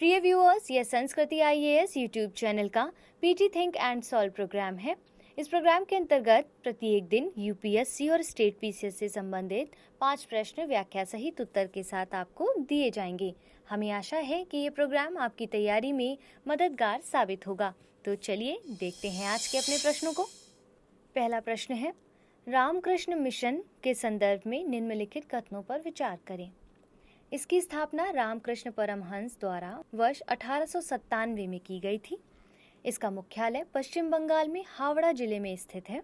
प्रिय व्यूअर्स, यह Sanskriti IAS YouTube channel का PT think and solve programme है। इस प्रोग्राम के अंतर्गत प्रत्येक दिन यूपीएससी और स्टेट पीसीएस से संबंधित 5 प्रश्न व्याख्या सहित उत्तर के साथ आपको दिए जाएंगे। हमें आशा है कि ये प्रोग्राम आपकी तैयारी में मददगार साबित होगा। तो चलिए देखते हैं आज के अपने प्रश्नों को। पहला प्रश्न है, रामकृष्ण मिशन के संदर्भ में निम्नलिखित कथनों पर विचार करें। इसकी स्थापना रामकृष्ण परमहंस द्वारा वर्ष 1897 में की गई थी। इसका मुख्यालय पश्चिम बंगाल में हावड़ा जिले में स्थित है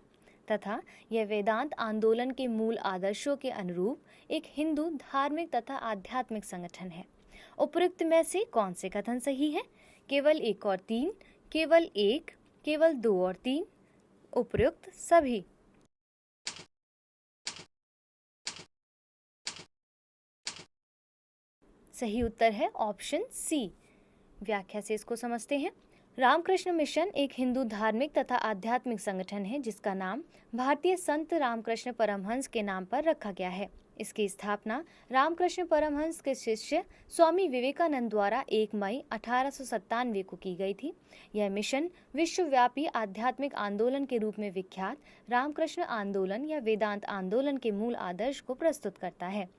तथा यह वेदांत आंदोलन के मूल आदर्शों के अनुरूप एक हिंदू धार्मिक तथा आध्यात्मिक संगठन है। उपरोक्त में से कौन से कथन सही है? केवल 1 और 3, केवल 1, केवल 2 और 3, उपरोक्त सभी। सही उत्तर है ऑप्शन सी। व्याख्या से इसको समझते हैं। रामकृष्ण मिशन एक हिंदू धार्मिक तथा आध्यात्मिक संगठन है जिसका नाम भारतीय संत रामकृष्ण परमहंस के नाम पर रखा गया है। इसकी स्थापना रामकृष्ण परमहंस के शिष्य स्वामी विवेकानंद द्वारा 1 मई 1897 को की गई थी। यह मिशन विश्वव्यापी आध्यात्मिक आंदोलन के रूप में विख्यात रामकृष्ण आंदोलन या वेदांत आंदोलन के मूल आदर्श को प्रस्तुत करता है।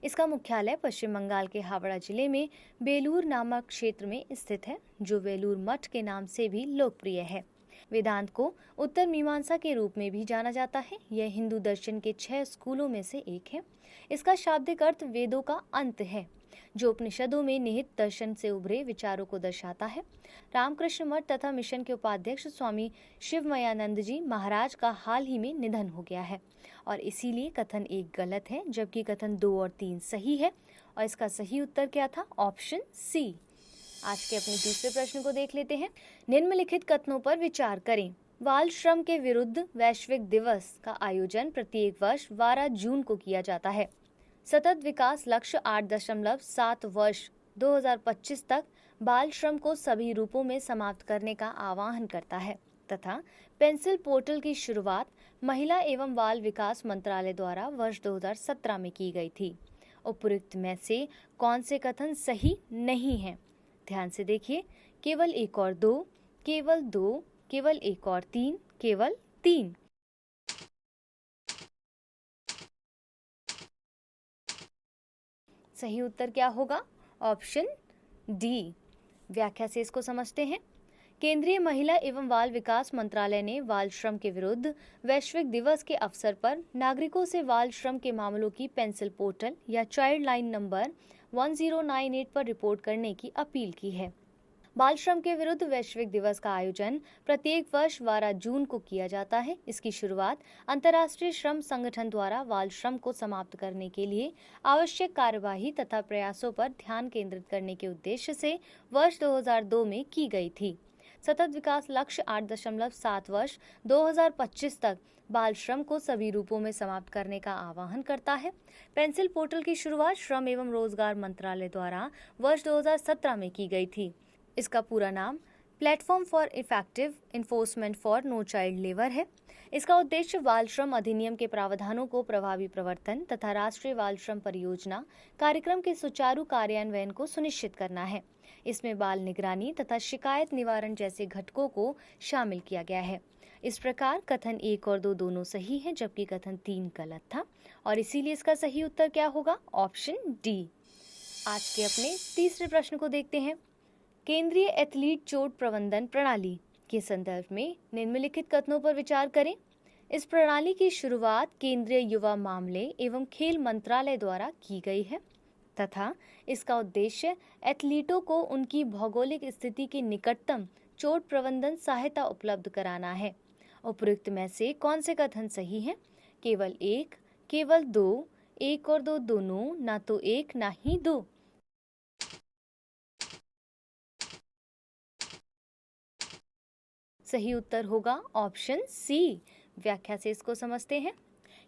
इसका मुख्यालय पश्चिम बंगाल के हावड़ा जिले में बेलूर नामक क्षेत्र में स्थित है, जो बेलूर मठ के नाम से भी लोकप्रिय है। वेदांत को उत्तर मीमांसा के रूप में भी जाना जाता है। यह हिंदू दर्शन के 6 स्कूलों में से एक है। इसका शाब्दिक अर्थ वेदों का अंत है, जो उपनिषदों में निहित दर्शन से उभरे विचारों को दर्शाता है। रामकृष्ण मठ तथा मिशन के उपाध्यक्ष स्वामी शिवमयानंद जी महाराज का हाल ही में निधन हो गया है और इसीलिए कथन 1 गलत है, जबकि कथन 2 और 3 सही है। और इसका सही उत्तर क्या था? Option C. आज के अपने दूसरे प्रश्न को देख लेते हैं। निम्नलिखित कथनों पर विचार करें। बाल श्रम के विरुद्ध वैश्विक दिवस का आयोजन प्रत्येक वर्ष 12 जून को किया जाता है। सतत विकास लक्ष्य 8.7 वर्ष 2025 तक बाल श्रम को सभी रूपों में समाप्त करने का आह्वान करता है तथा पेंसिल पोर्टल की शुरुआत महिला एवं बाल विकास मंत्रालय द्वारा वर्ष 2017 में की गई थी। उपरोक्त में से कौन से कथन सही नहीं है? ध्यान से देखिए। केवल 1 और 2, केवल 2, केवल 1 और 3, केवल 3। सही उत्तर क्या होगा? Option D. व्याख्या से इसको समझते हैं। केंद्रीय महिला एवं बाल विकास मंत्रालय ने बाल श्रम के विरुद्ध वैश्विक दिवस के अवसर पर नागरिकों से बाल श्रम के मामलों की पेंसिल पोर्टल या चाइल्ड लाइन नंबर 1098 पर रिपोर्ट करने की अपील की है। बाल श्रम के विरुद्ध वैश्विक दिवस का आयोजन प्रत्येक वर्ष 12 जून को किया जाता है। इसकी शुरुआत अंतर्राष्ट्रीय श्रम संगठन द्वारा बाल श्रम को समाप्त करने के लिए आवश्यक कार्यवाही तथा प्रयासों पर ध्यान केंद्रित करने के उद्देश्य से वर्ष 2002 में की गई थी। सतत विकास लक्ष्य 8.7 वर्ष 2025 तक बाल श्रम को सभी रूपों में समाप्त करने का आह्वान करता है। पेंसिल पोर्टल की शुरुआत श्रम एवं रोजगार मंत्रालय द्वारा वर्ष 2017 में की गई थी। इसका पूरा नाम platform for effective enforcement for no child labour है। इसका उद्देश्य बाल श्रम अधिनियम के प्रावधानों को प्रभावी प्रवर्तन तथा राष्ट्रीय बाल श्रम परियोजना कार्यक्रम के सुचारू कार्यान्वयन को सुनिश्चित करना है। इसमें बाल निगरानी तथा शिकायत निवारण जैसे घटकों को शामिल किया गया है। इस प्रकार कथन 1 और 2 दोनों सही हैं, जबकि कथन 3 गलत था और इसीलिए इसका सही उत्तर क्या होगा? Option D. आज के अपने तीसरे प्रश्न को देखते हैं। केंद्रीय एथलीट चोट प्रबंधन प्रणाली के संदर्भ में निम्नलिखित कथनों पर विचार करें। इस प्रणाली की शुरुआत केंद्रीय युवा मामले एवं खेल मंत्रालय द्वारा की गई है तथा इसका उद्देश्य एथलीटों को उनकी भौगोलिक स्थिति के निकटतम चोट प्रबंधन सहायता उपलब्ध कराना है। उपरोक्त में से कौन से कथन सही हैं? केवल 1, केवल 2, 1 और 2 दोनों, ना तो 1 ना ही 2। सही उत्तर होगा ऑप्शन सी। व्याख्या से इसको समझते हैं।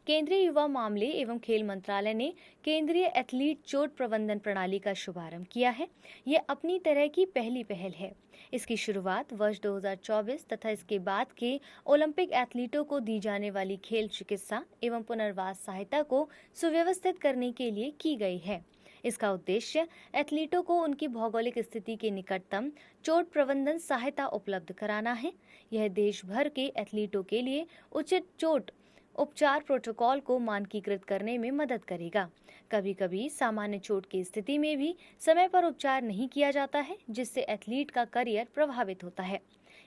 केंद्रीय युवा मामले एवं खेल मंत्रालय ने केंद्रीय एथलीट चोट प्रबंधन प्रणाली का शुभारंभ किया है। ये अपनी तरह की पहली पहल है। इसकी शुरुआत वर्ष 2024 तथा इसके बाद के ओलंपिक एथलीटों को दी जाने वाली खेल चिकित्सा एवं पुनर्वास सहायता को सुव्यवस्थित करने के लिए की गई है। इसका उद्देश्य एथलीटों को उनकी भौगोलिक स्थिति के निकटतम चोट प्रबंधन सहायता उपलब्ध कराना है। यह देश भर के एथलीटों के लिए उचित चोट उपचार प्रोटोकॉल को मानकीकृत करने में मदद करेगा। कभी कभी सामान्य चोट की स्थिति में भी समय पर उपचार नहीं किया जाता है, जिससे एथलीट का करियर प्रभावित होता है।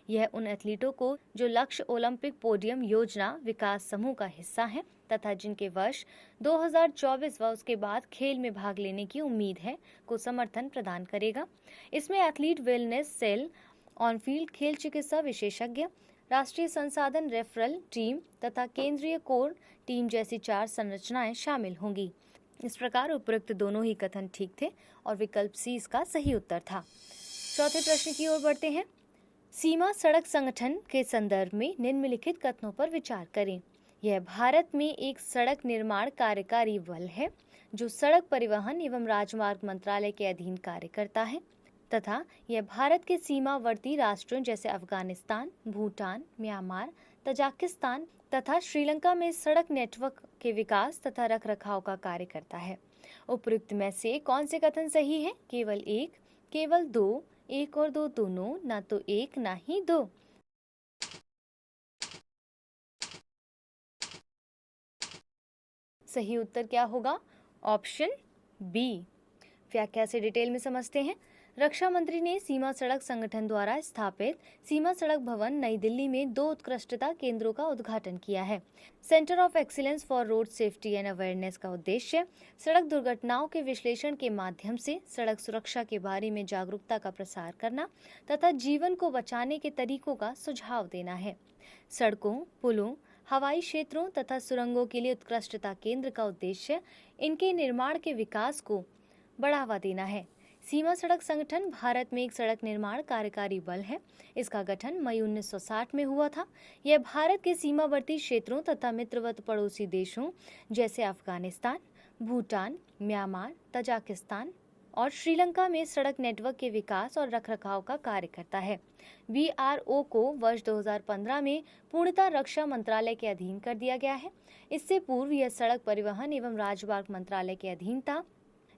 यह उन एथलीटों को जो लक्ष्य ओलंपिक पोडियम योजना विकास समूह का हिस्सा है तथा जिनके वर्ष 2024 व उसके बाद खेल में भाग लेने की उम्मीद है, को समर्थन प्रदान करेगा। इसमें athlete wellness cell, on field खेल चिकित्सा विशेषज्ञ, राष्ट्रीय संसाधन रेफरल टीम तथा केंद्रीय कोर टीम जैसी 4 संरचनाएं शामिल होंगी। इस प्रकार उपरोक्त दोनों ही कथन ठीक थे और विकल्प सी इसका सही उत्तर था। चौथे प्रश्न की ओर बढ़ते हैं। सीमा सड़क संगठन के संदर्भ में निम्नलिखित कथनों पर विचार करें। यह भारत में एक सड़क निर्माण कार्यकारी बल है जो सड़क परिवहन एवं राजमार्ग मंत्रालय के अधीन कार्य करता है तथा यह भारत के सीमावर्ती राष्ट्रों जैसे अफगानिस्तान, भूटान, म्यांमार, तजाकिस्तान तथा श्रीलंका में सड़क नेटवर्क के विकास तथा रखरखाव का कार्य करता है। उपयुक्त में से कौन से कथन सही है? केवल एक, केवल दो, एक और दो दोनों, ना तो एक ना ही दो। सही उत्तर क्या होगा? Option B. व्याख्या से डिटेल में समझते हैं। रक्षा मंत्री ने सीमा सड़क संगठन द्वारा स्थापित सीमा सड़क भवन नई दिल्ली में 2 उत्कृष्टता केंद्रों का उद्घाटन किया है। Centre of excellence for road safety and awareness का उद्देश्य सड़क दुर्घटनाओं के विश्लेषण के माध्यम से सड़क सुरक्षा के बारे में जागरूकता का प्रसार करना तथा जीवन को बचाने के तरीकों का सुझाव देना है। सड़कों, पुलों, हवाई क्षेत्रों तथा सुरंगों के लिए उत्कृष्टता केंद्र का उद्देश्य इनके निर्माण के विकास को बढ़ावा देना है। सीमा सड़क संगठन भारत में एक सड़क निर्माण कार्यकारी बल है। इसका गठन मई 1960 में हुआ था। यह भारत के सीमावर्ती क्षेत्रों तथा मित्रवत पड़ोसी देशों जैसे अफगानिस्तान, भूटान, म्यांमार, तजाकिस्तान और श्रीलंका में सड़क नेटवर्क के विकास और रखरखाव का कार्य करता है। BRO को वर्ष 2015 में पूर्णतः रक्षा मंत्रालय के अधीन कर दिया गया है। इससे पूर्व यह सड़क परिवहन एवं राजमार्ग मंत्रालय के अधीन था।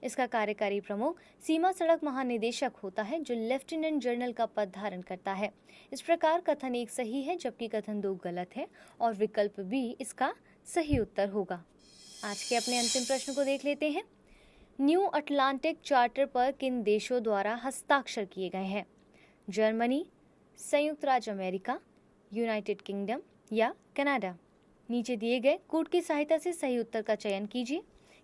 इसका कार्यकारी प्रमुख सीमा सड़क महानिदेशक होता है जो लेफ्टिनेंट जनरल का पद धारण करता है। इस प्रकार कथन 1 सही है जबकि कथन 2 गलत है और विकल्प बी इसका सही उत्तर होगा। आज के अपने अंतिम प्रश्न को देख लेते हैं। न्यू अटलांटिक चार्टर पर किन देशों द्वारा हस्ताक्षर किए गए हैं? जर्मनी, संयुक्त राज्य अमेरिका, यूनाइटेड किंगडम या कनाडा। नीचे दिए गए कूट की सहायता से सही उत्तर का चयन कीजिए।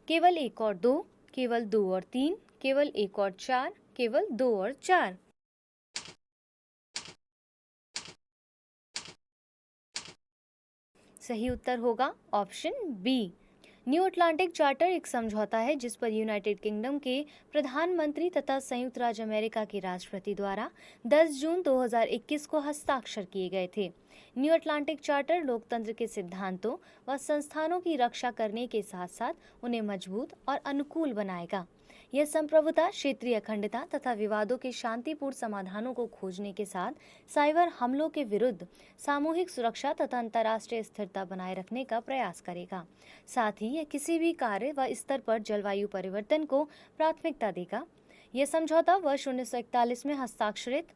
केवल 1 और 2, केवल 2 और 3, केवल 1 और 4, केवल 2 और 4। सही उत्तर होगा option B. New Atlantic charter एक समझौता है जिस पर यूनाइटेड किंगडम के प्रधानमंत्री तथा संयुक्त राज्य अमेरिका के राष्ट्रपति द्वारा 10 जून 2021 को हस्ताक्षर किए गए थे। न्यू अटलांटिक चार्टर लोकतंत्र के सिद्धांतों व संस्थानों की रक्षा करने के साथ साथ उन्हें मजबूत और अनुकूल बनाएगा। यह संप्रभुता, क्षेत्रीय अखंडता तथा विवादों के शांतिपूर्ण समाधानों को खोजने के साथ साइबर हमलों के विरुद्ध सामूहिक सुरक्षा तथा अंतर्राष्ट्रीय स्थिरता बनाए रखने का प्रयास करेगा। साथ ही यह किसी भी कार्य व स्तर पर जलवायु परिवर्तन को प्राथमिकता देगा। यह समझौता वर्ष 1941 में हस्ताक्षरित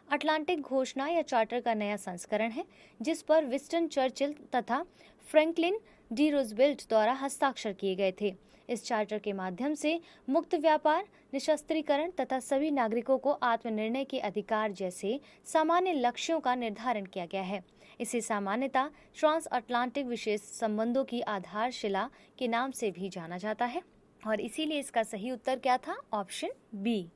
अटलांटिक घोषणा या चार्टर का नया संस्करण है जिस पर विंस्टन चर्चिल तथा फ्रैंकलिन डी रूजवेल्ट द्वारा हस्ताक्षर किए गए थे। इस चार्टर के माध्यम से मुक्त व्यापार, निशस्त्रीकरण तथा सभी नागरिकों को आत्मनिर्णय के अधिकार जैसे सामान्य लक्ष्यों का निर्धारण किया गया है। इसे सामान्यतः ट्रांस अटलांटिक विशेष संबंधों की आधारशिला के नाम से भी जाना जाता है और इसीलिए इसका सही उत्तर क्या था? Option B.